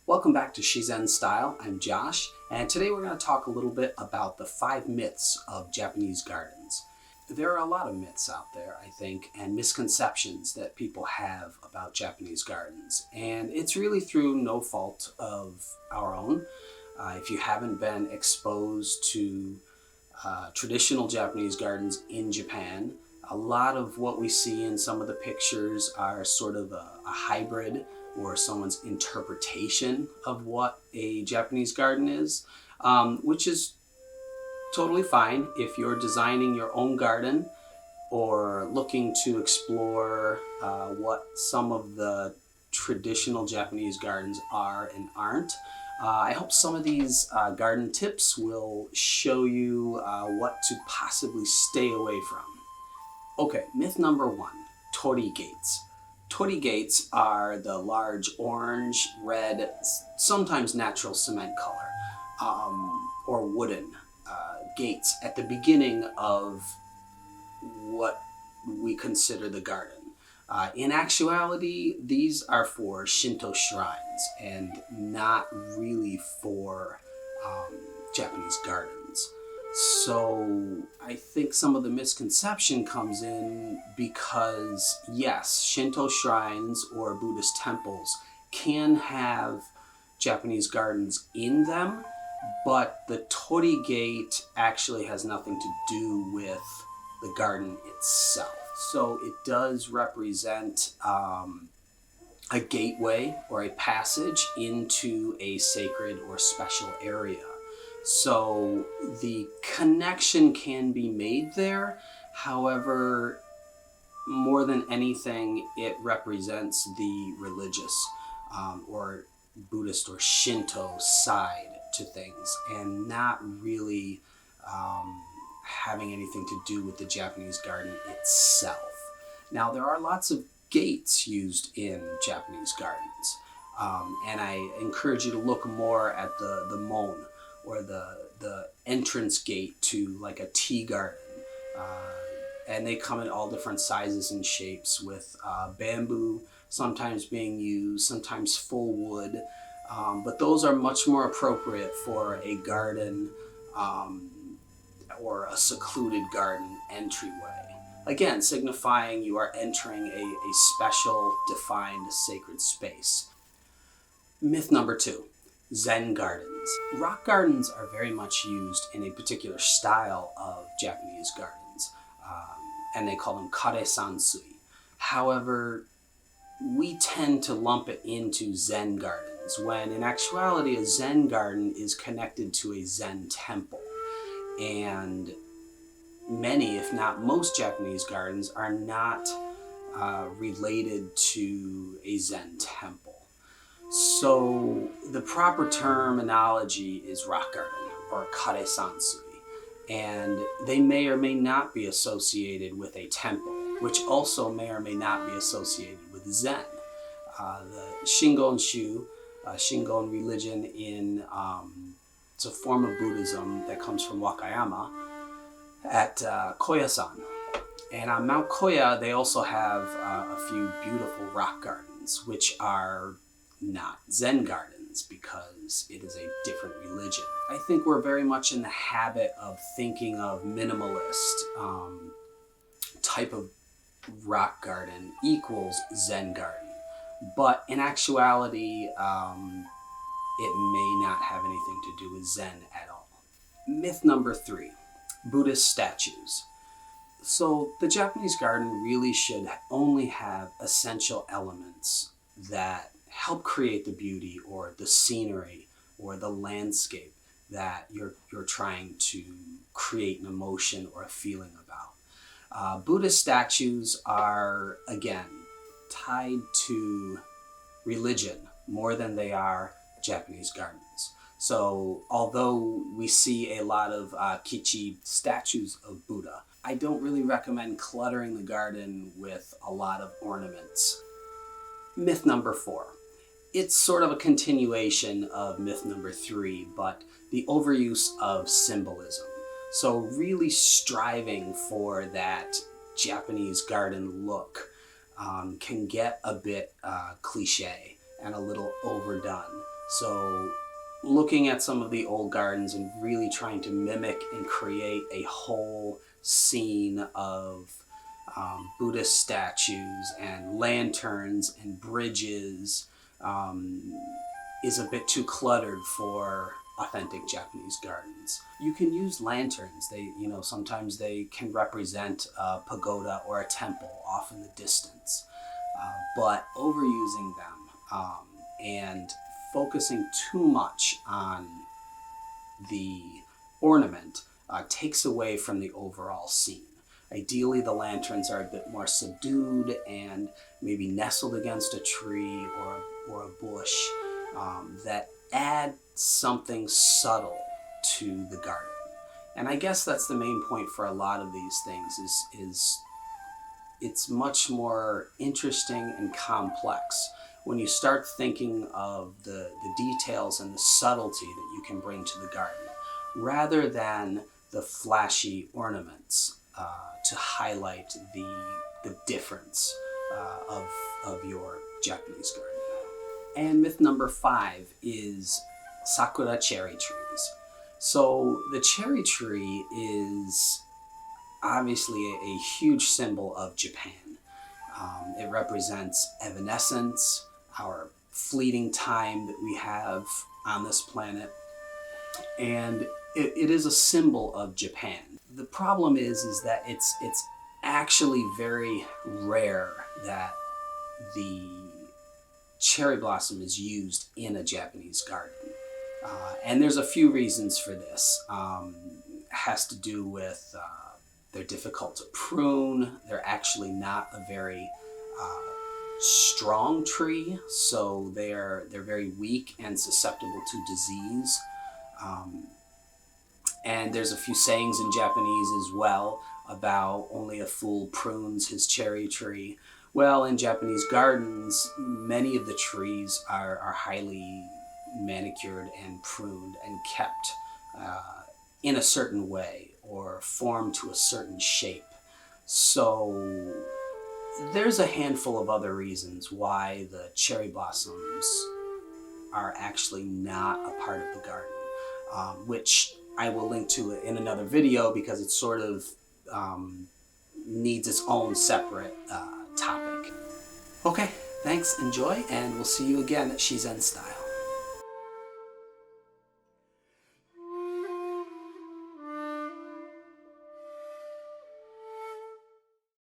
Welcome back to Shizen Style. I'm Josh, and today we're going to talk a little bit about the 5 myths of Japanese gardens. There are a lot of myths out there, I think, and misconceptions that people have about Japanese gardens, and it's really through no fault of our own. If you haven't been exposed to traditional Japanese gardens in Japan, a lot of what we see in some of the pictures are sort of a hybrid or someone's interpretation of what a Japanese garden is, which is totally fine if you're designing your own garden or looking to explore what some of the traditional Japanese gardens are and aren't. I hope some of these garden tips will show you what to possibly stay away from. Okay, myth number 1, Torii gates. Torii gates are the large orange, red, sometimes natural cement color, or wooden gates at the beginning of what we consider the garden. In actuality, these are for Shinto shrines and not really for Japanese gardens. So I think some of the misconception comes in because, yes, Shinto shrines or Buddhist temples can have Japanese gardens in them, but the Torii gate actually has nothing to do with the garden itself. So it does represent a gateway or a passage into a sacred or special area. So the connection can be made there. However, more than anything, it represents the religious or Buddhist or Shinto side to things and not really having anything to do with the Japanese garden itself. Now, there are lots of gates used in Japanese gardens, and I encourage you to look more at the mon, or the entrance gate to like a tea garden. And they come in all different sizes and shapes with bamboo sometimes being used, sometimes full wood. But those are much more appropriate for a garden or a secluded garden entryway. Again, signifying you are entering a special, defined, sacred space. Myth number 2. Zen Gardens. Rock gardens are very much used in a particular style of Japanese gardens, and they call them kare sansui. However, we tend to lump it into Zen gardens, when in actuality a Zen garden is connected to a Zen temple. And many, if not most, Japanese gardens are not related to a Zen temple. So the proper terminology is rock garden or kare sansui, and they may or may not be associated with a temple, which also may or may not be associated with Zen. The Shingon-shu, Shingon religion it's a form of Buddhism that comes from Wakayama at Koyasan. And on Mount Koya, they also have a few beautiful rock gardens, which are not Zen gardens because it is a different religion. I think we're very much in the habit of thinking of minimalist type of rock garden equals Zen garden. But in actuality, it may not have anything to do with Zen at all. Myth number 3, Buddhist statues. So the Japanese garden really should only have essential elements that help create the beauty or the scenery or the landscape that you're trying to create an emotion or a feeling about. Buddhist statues are, again, tied to religion more than they are Japanese gardens. So although we see a lot of kichi statues of Buddha, I don't really recommend cluttering the garden with a lot of ornaments. Myth number 4. It's sort of a continuation of myth number 3, but the overuse of symbolism. So really striving for that Japanese garden look can get a bit cliche and a little overdone. So looking at some of the old gardens and really trying to mimic and create a whole scene of Buddhist statues and lanterns and bridges is a bit too cluttered for authentic Japanese gardens. You can use lanterns. Sometimes they can represent a pagoda or a temple off in the distance. But overusing them and focusing too much on the ornament takes away from the overall scene. Ideally, the lanterns are a bit more subdued and maybe nestled against a tree or a bush that add something subtle to the garden. And I guess that's the main point for a lot of these things is it's much more interesting and complex when you start thinking of the details and the subtlety that you can bring to the garden, rather than the flashy ornaments to highlight the difference of your Japanese garden. And myth number 5 is sakura cherry trees. So the cherry tree is obviously a huge symbol of Japan. It represents evanescence, our fleeting time that we have on this planet, and it is a symbol of Japan. The problem is that it's actually very rare that the cherry blossom is used in a Japanese garden. And there's a few reasons for this. It has to do with they're difficult to prune. They're actually not a very strong tree, so they're very weak and susceptible to disease. And there's a few sayings in Japanese as well about only a fool prunes his cherry tree. Well, in Japanese gardens, many of the trees are highly manicured and pruned and kept in a certain way or formed to a certain shape. So there's a handful of other reasons why the cherry blossoms are actually not a part of the garden, which I will link to in another video because it sort of needs its own separate topic. Okay, thanks, enjoy, and we'll see you again at Shizen Style.